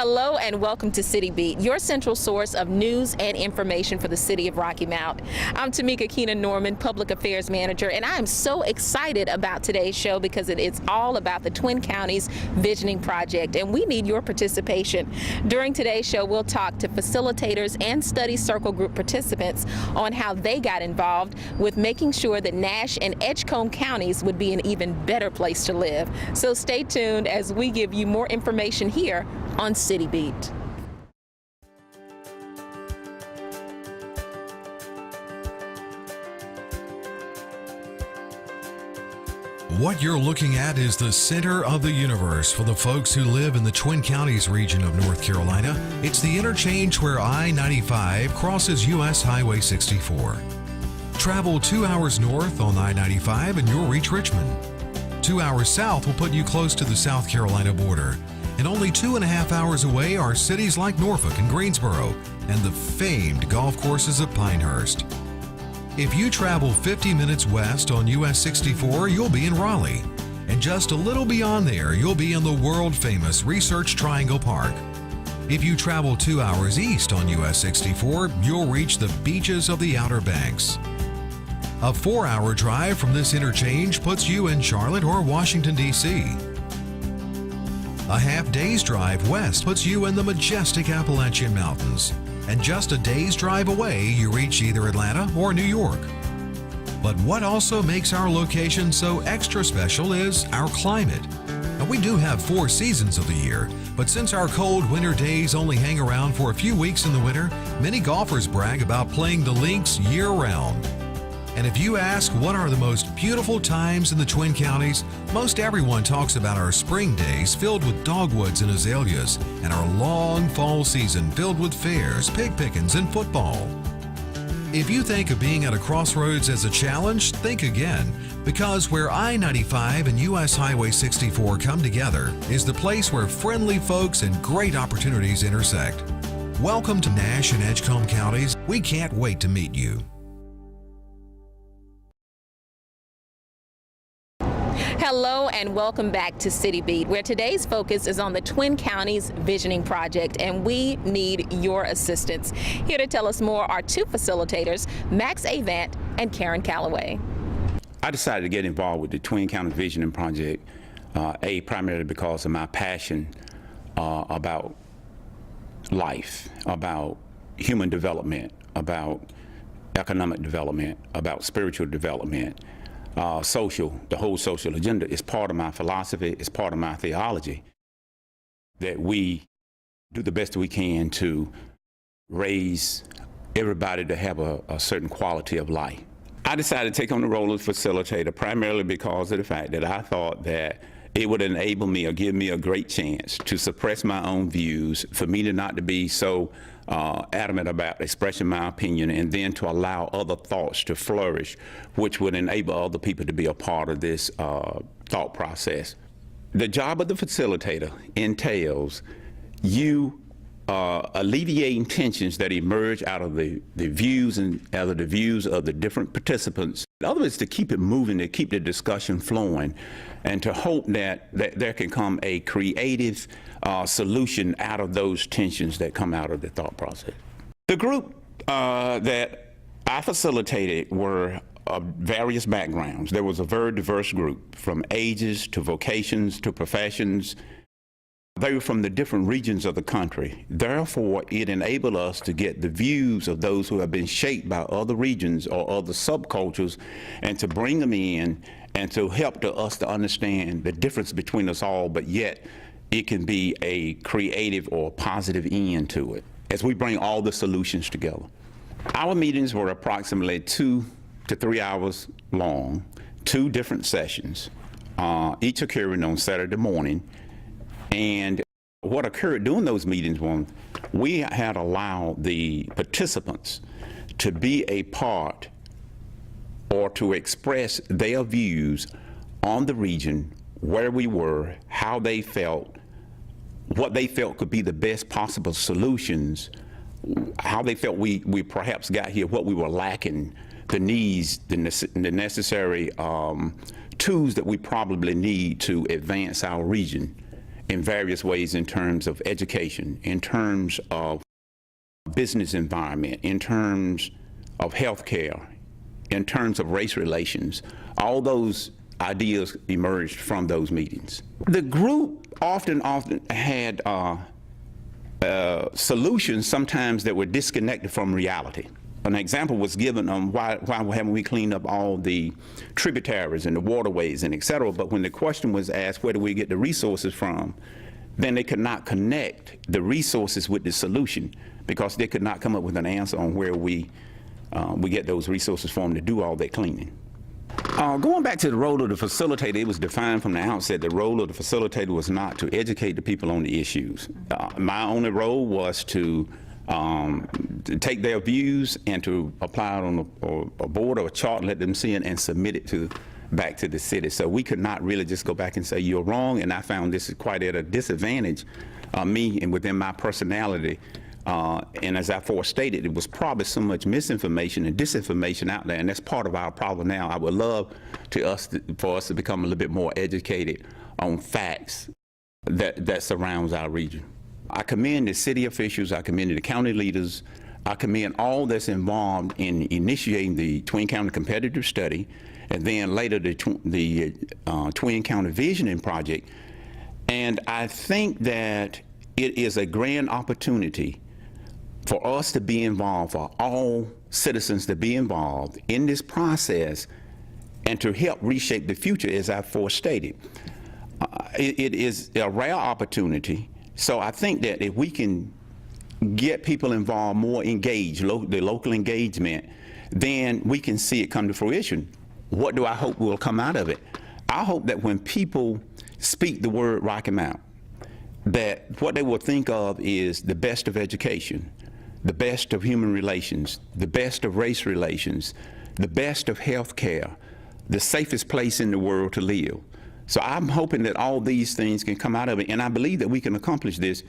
Hello and welcome to City Beat, your central source of news and information for the city of Rocky Mount. I'm Tamika Keenan-Norman, Public Affairs Manager, and I am so excited about today's show because it is all about the Twin Counties Visioning Project, and we need your participation. During today's show, we'll talk to facilitators and study circle group participants on how they got involved with making sure that Nash and Edgecombe counties would be an even better place to live. So stay tuned as we give you more information here on City Beat. What you're looking at is the center of the universe for the folks who live in the Twin Counties region of North Carolina. It's the interchange where I-95 crosses U.S. Highway 64. Travel 2 hours north on I-95 and you'll reach Richmond. 2 hours south will put you close to the South Carolina border. And only 2.5 hours away are cities like Norfolk and Greensboro and the famed golf courses of Pinehurst. If you travel 50 minutes west on US 64, you'll be in Raleigh. And just a little beyond there, you'll be in the world-famous Research Triangle Park. If you travel 2 hours east on US 64, you'll reach the beaches of the Outer Banks. A 4-hour drive from this interchange puts you in Charlotte or Washington, D.C. A half-day's drive west puts you in the majestic Appalachian Mountains. And just a day's drive away, you reach either Atlanta or New York. But what also makes our location so extra special is our climate. Now, we do have 4 seasons of the year, but since our cold winter days only hang around for a few weeks in the winter, many golfers brag about playing the links year-round. And if you ask what are the most beautiful times in the Twin Counties, most everyone talks about our spring days filled with dogwoods and azaleas, and our long fall season filled with fairs, pig pickings, and football. If you think of being at a crossroads as a challenge, think again, because where I-95 and US Highway 64 come together is the place where friendly folks and great opportunities intersect. Welcome to Nash and Edgecombe counties. We can't wait to meet you. Hello and welcome back to City Beat, where today's focus is on the Twin Counties Visioning Project, and we need your assistance. Here to tell us more are 2 facilitators, Max Avant and Karen Calloway. I decided to get involved with the Twin Counties Visioning Project, primarily because of my passion about life, about human development, about economic development, about spiritual development. The whole social agenda is part of my philosophy, it's part of my theology, that we do the best we can to raise everybody to have a certain quality of life. I decided to take on the role of facilitator primarily because of the fact that I thought that it would enable me or give me a great chance to suppress my own views, for me to not to be so adamant about expressing my opinion, and then to allow other thoughts to flourish, which would enable other people to be a part of this thought process. The job of the facilitator entails you alleviating tensions that emerge out of the views and out of the views of the different participants. The other is to keep it moving, to keep the discussion flowing, and to hope that there can come a creative solution out of those tensions that come out of the thought process. The group that I facilitated were of various backgrounds. There was a very diverse group, from ages to vocations to professions. They were from the different regions of the country. Therefore, it enabled us to get the views of those who have been shaped by other regions or other subcultures, and to bring them in and to help us to understand the difference between us all, but yet it can be a creative or positive end to it as we bring all the solutions together. Our meetings were approximately 2 to 3 hours long, 2 different sessions, each occurring on Saturday morning. And what occurred during those meetings was we had allowed the participants to be a part or to express their views on the region, where we were, how they felt, what they felt could be the best possible solutions, how they felt we perhaps got here, what we were lacking, the needs, the necessary tools that we probably need to advance our region in various ways in terms of education, in terms of business environment, in terms of healthcare, in terms of race relations. All those ideas emerged from those meetings. The group often had solutions sometimes that were disconnected from reality. An example was given on why haven't we cleaned up all the tributaries and the waterways and et cetera, but when the question was asked, where do we get the resources from, then they could not connect the resources with the solution because they could not come up with an answer on where we get those resources from to do all that cleaning. Going back to the role of the facilitator, it was defined from the outset the role of the facilitator was not to educate the people on the issues. My only role was to take their views and to apply it on a board or a chart and let them see it and submit it back to the city. So we could not really just go back and say you're wrong, and I found this is quite at a disadvantage, me and within my personality. And as I forestated, it was probably so much misinformation and disinformation out there, and that's part of our problem now. I would love for us to become a little bit more educated on facts that surrounds our region. I commend the city officials, I commend the county leaders, I commend all that's involved in initiating the Twin County Competitive Study, and then later the Twin County Visioning Project. And I think that it is a grand opportunity for us to be involved, for all citizens to be involved in this process and to help reshape the future, as I forestated. It is a rare opportunity. So I think that if we can get people involved, more engaged, the local engagement, then we can see it come to fruition. What do I hope will come out of it? I hope that when people speak the word Rocky Mount, that what they will think of is the best of education, the best of human relations, the best of race relations, the best of health care, the safest place in the world to live. So I'm hoping that all these things can come out of it, and I believe that we can accomplish this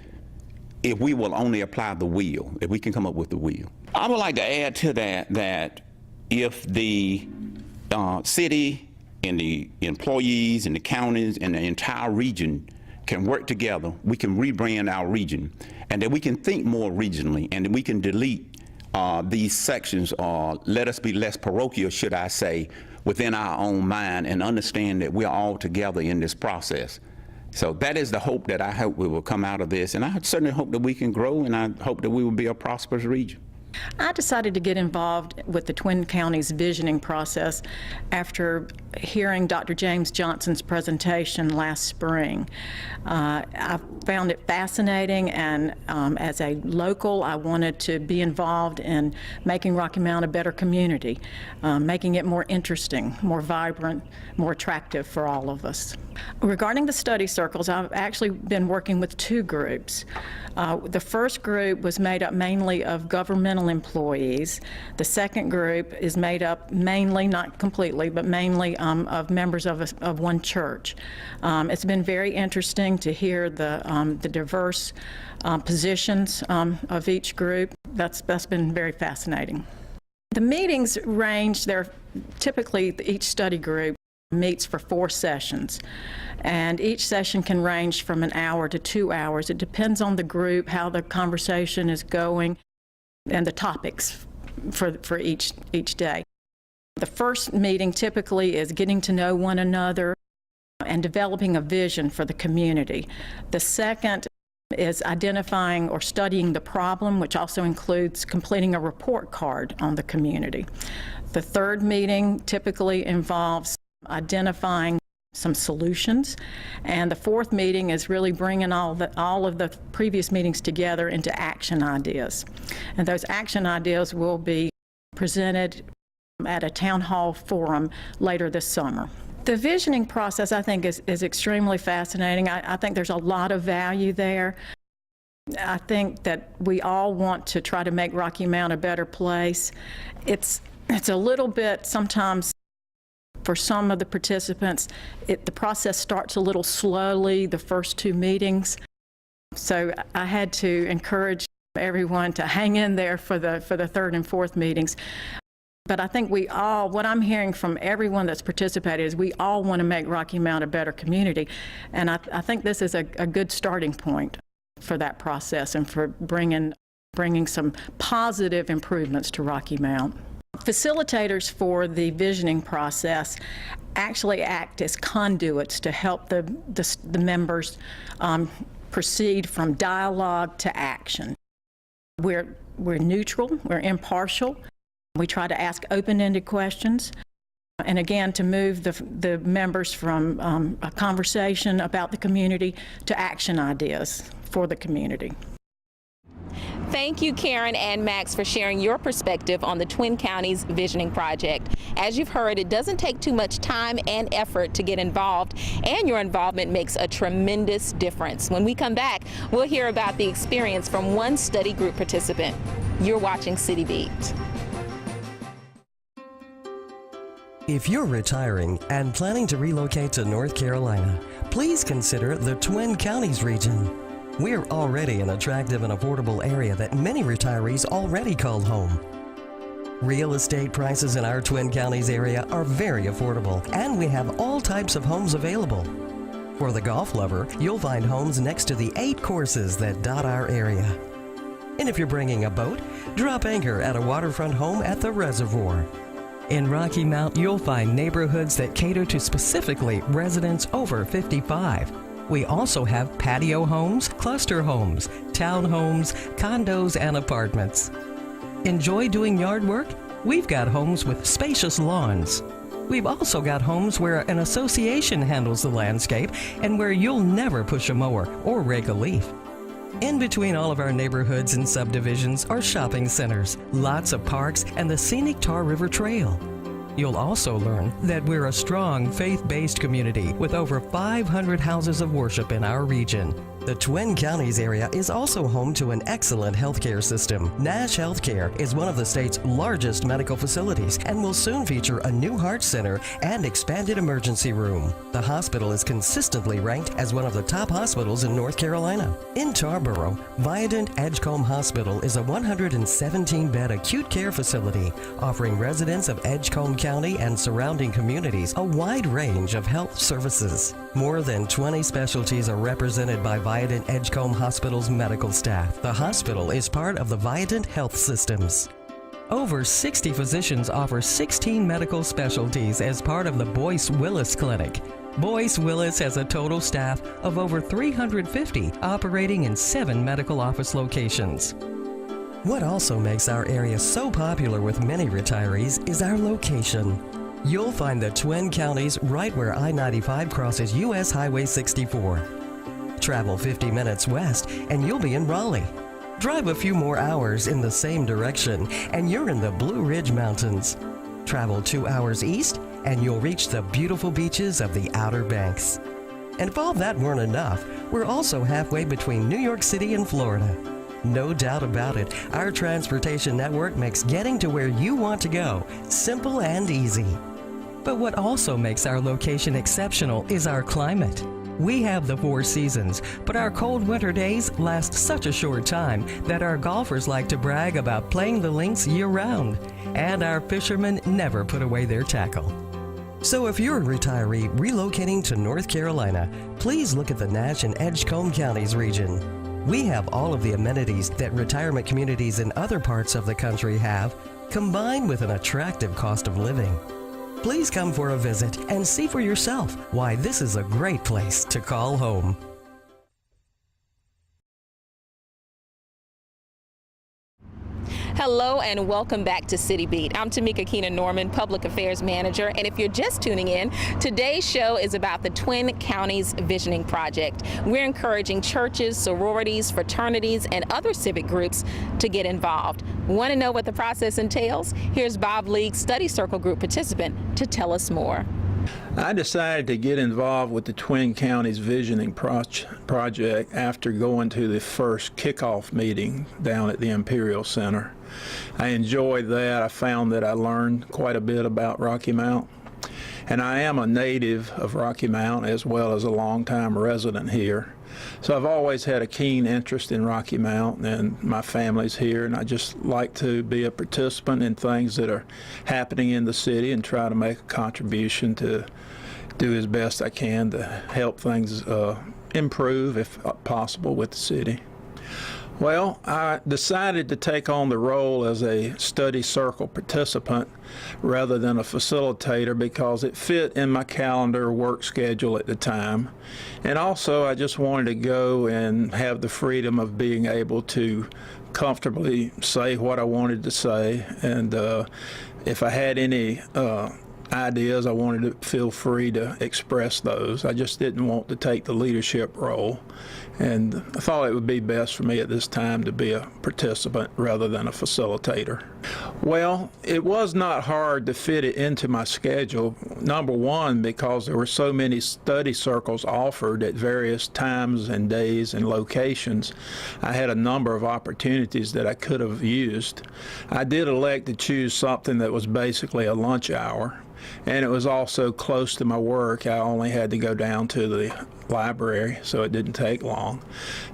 if we will only apply the will, if we can come up with the will. I would like to add to that if the city and the employees and the counties and the entire region can work together, we can rebrand our region, and that we can think more regionally, and that we can delete these sections, or let us be less parochial, should I say, within our own mind, and understand that we're all together in this process. So that is the hope that I hope we will come out of this, and I certainly hope that we can grow, and I hope that we will be a prosperous region. I decided to get involved with the Twin Counties visioning process after hearing Dr. James Johnson's presentation last spring. I found it fascinating, and as a local, I wanted to be involved in making Rocky Mount a better community, making it more interesting, more vibrant, more attractive for all of us. Regarding the study circles, I've actually been working with two groups. The first group was made up mainly of governmental employees. The second group is made up mainly, not completely, but mainly of members of one church. It's been very interesting to hear the diverse positions of each group. That's been very fascinating. The meetings range, typically each study group meets for 4 sessions, and each session can range from an hour to 2 hours. It depends on the group, how the conversation is going, and the topics for each day. The first meeting typically is getting to know one another and developing a vision for the community. The second is identifying or studying the problem, which also includes completing a report card on the community. The third meeting typically involves identifying some solutions, and the fourth meeting is really bringing all of the previous meetings together into action ideas. And those action ideas will be presented at a town hall forum later this summer. The visioning process, I think, is extremely fascinating. I think there's a lot of value there. I think that we all want to try to make Rocky Mount a better place. It's a little bit sometimes, for some of the participants, the process starts a little slowly, the first 2 meetings. So I had to encourage everyone to hang in there for the third and fourth meetings. But I think what I'm hearing from everyone that's participated is we all want to make Rocky Mount a better community. And I think this is a good starting point for that process and for bringing some positive improvements to Rocky Mount. Facilitators for the visioning process actually act as conduits to help the members proceed from dialogue to action. We're neutral, we're impartial. We try to ask open-ended questions, and again, to move the members from a conversation about the community to action ideas for the community. Thank you, Karen and Max, for sharing your perspective on the Twin Counties Visioning Project. As you've heard, it doesn't take too much time and effort to get involved, and your involvement makes a tremendous difference. When we come back, we'll hear about the experience from one study group participant. You're watching City Beat. If you're retiring and planning to relocate to North Carolina, please consider the Twin Counties region. We're already an attractive and affordable area that many retirees already call home. Real estate prices in our Twin Counties area are very affordable, and we have all types of homes available. For the golf lover, you'll find homes next to the 8 courses that dot our area. And if you're bringing a boat, drop anchor at a waterfront home at the reservoir. In Rocky Mount, you'll find neighborhoods that cater to specifically residents over 55. We also have patio homes, cluster homes, townhomes, condos, and apartments. Enjoy doing yard work? We've got homes with spacious lawns. We've also got homes where an association handles the landscape and where you'll never push a mower or rake a leaf. In between all of our neighborhoods and subdivisions are shopping centers, lots of parks, and the scenic Tar River Trail. You'll also learn that we're a strong faith-based community with over 500 houses of worship in our region. The Twin Counties area is also home to an excellent healthcare system. Nash Healthcare is one of the state's largest medical facilities and will soon feature a new heart center and expanded emergency room. The hospital is consistently ranked as one of the top hospitals in North Carolina. In Tarboro, Viadent Edgecombe Hospital is a 117-bed acute care facility offering residents of Edgecombe County and surrounding communities a wide range of health services. More than 20 specialties are represented by Viadent Edgecombe Hospital's medical staff. The hospital is part of the Viadent Health Systems. Over 60 physicians offer 16 medical specialties as part of the Boyce Willis Clinic. Boyce Willis has a total staff of over 350 operating in 7 medical office locations. What also makes our area so popular with many retirees is our location. You'll find the Twin Counties right where I-95 crosses U.S. Highway 64. Travel 50 minutes west and you'll be in Raleigh. Drive a few more hours in the same direction and you're in the Blue Ridge Mountains. Travel 2 hours east and you'll reach the beautiful beaches of the Outer Banks. And if all that weren't enough, we're also halfway between New York City and Florida. No doubt about it, our transportation network makes getting to where you want to go simple and easy. But what also makes our location exceptional is our climate. We have the 4 seasons, but our cold winter days last such a short time that our golfers like to brag about playing the links year-round, and our fishermen never put away their tackle. So if you're a retiree relocating to North Carolina, please look at the Nash and Edgecombe Counties region. We have all of the amenities that retirement communities in other parts of the country have, combined with an attractive cost of living. Please come for a visit and see for yourself why this is a great place to call home. Hello and welcome back to City Beat. I'm Tamika Keenan-Norman, Public Affairs Manager, and if you're just tuning in, today's show is about the Twin Counties Visioning Project. We're encouraging churches, sororities, fraternities, and other civic groups to get involved. Want to know what the process entails? Here's Bob League, Study Circle Group participant, to tell us more. I decided to get involved with the Twin Counties Visioning Project after going to the first kickoff meeting down at the Imperial Center. I enjoyed that. I found that I learned quite a bit about Rocky Mount. And I am a native of Rocky Mount as well as a longtime resident here. So I've always had a keen interest in Rocky Mount, and my family's here, and I just like to be a participant in things that are happening in the city and try to make a contribution to do as best I can to help things improve, if possible, with the city. Well, I decided to take on the role as a study circle participant rather than a facilitator because it fit in my calendar work schedule at the time. And also, I just wanted to go and have the freedom of being able to comfortably say what I wanted to say. And if I had any ideas, I wanted to feel free to express those. I just didn't want to take the leadership role, and I thought it would be best for me at this time to be a participant rather than a facilitator. Well, it was not hard to fit it into my schedule. Number one, because there were so many study circles offered at various times and days and locations, I had a number of opportunities that I could have used. I did elect to choose something that was basically a lunch hour, and it was also close to my work. I only had to go down to the library, so it didn't take long.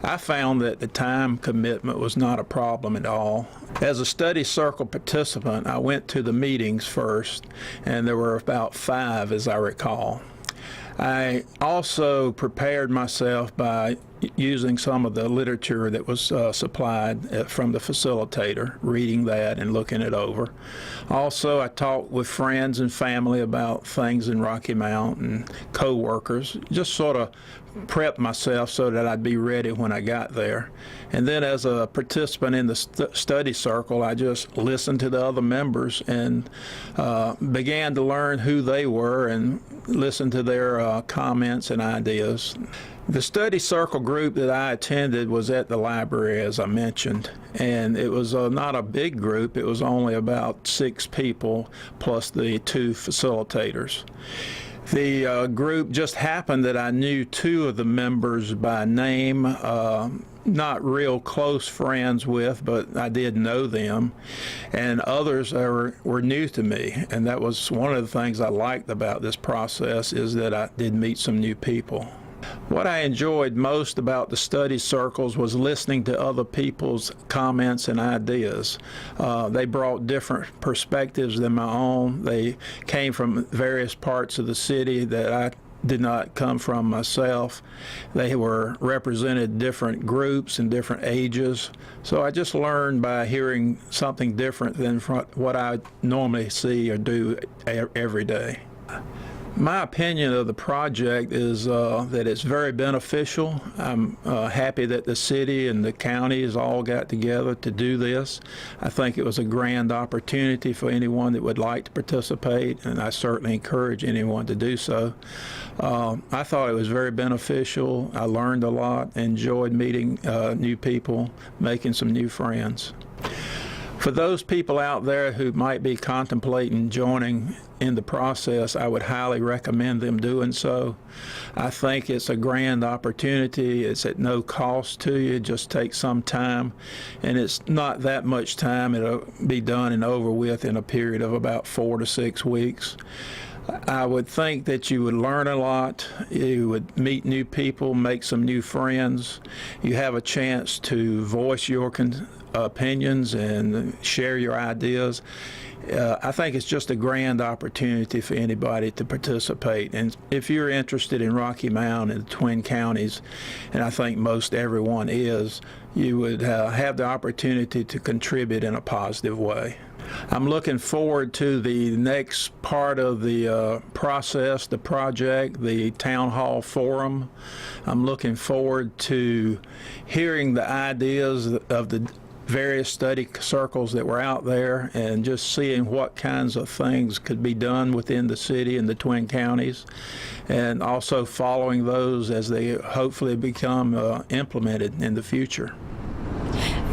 I found that the time commitment was not a problem at all. As a study circle participant, I went to the meetings first, and there were about 5, as I recall. I also prepared myself by using some of the literature that was supplied from the facilitator, reading that and looking it over. Also, I talked with friends and family about things in Rocky Mount and co-workers, just sort of prep myself so that I'd be ready when I got there. And then as a participant in the study circle, I just listened to the other members and began to learn who they were and listen to their comments and ideas. The study circle group that I attended was at the library, as I mentioned, and it was not a big group. It was only about 6 people plus the 2 facilitators. The group just happened that I knew 2 of the members by name, not real close friends with, but I did know them, and others were new to me, and that was one of the things I liked about this process, is that I did meet some new people. What I enjoyed most about the study circles was listening to other people's comments and ideas. They brought different perspectives than my own. They came from various parts of the city that I did not come from myself. They were represented different groups and different ages. So I just learned by hearing something different than what I normally see or do every day. My opinion of the project is that it's very beneficial. I'm happy that the city and the county has all got together to do this. I think it was a grand opportunity for anyone that would like to participate, and I certainly encourage anyone to do so. I thought it was very beneficial. I learned a lot, enjoyed meeting new people, making some new friends. For those people out there who might be contemplating joining in the process, I would highly recommend them doing so. I think it's a grand opportunity. It's at no cost to you. It just takes some time, and it's not that much time. It'll be done and over with in a period of about 4 to 6 weeks. I would think that you would learn a lot, you would meet new people, make some new friends. You have a chance to voice your opinions and share your ideas. I think it's just a grand opportunity for anybody to participate. And if you're interested in Rocky Mount and the Twin Counties, and I think most everyone is, you would have the opportunity to contribute in a positive way. I'm looking forward to the next part of the process, the project, the Town Hall Forum. I'm looking forward to hearing the ideas of the various study circles that were out there and just seeing what kinds of things could be done within the city and the Twin Counties, and also following those as they hopefully become implemented in the future.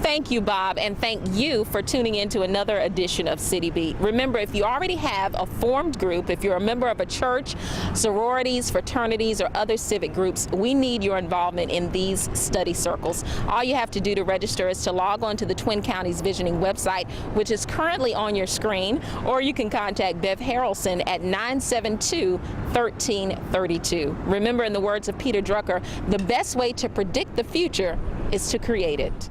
Thank Thank you, Bob, and thank you for tuning in to another edition of City Beat. Remember, if you already have a formed group, if you're a member of a church, sororities, fraternities, or other civic groups, we need your involvement in these study circles. All you have to do to register is to log on to the Twin Counties Visioning website, which is currently on your screen, or you can contact Bev Harrelson at 972-1332. Remember, in the words of Peter Drucker, the best way to predict the future is to create it.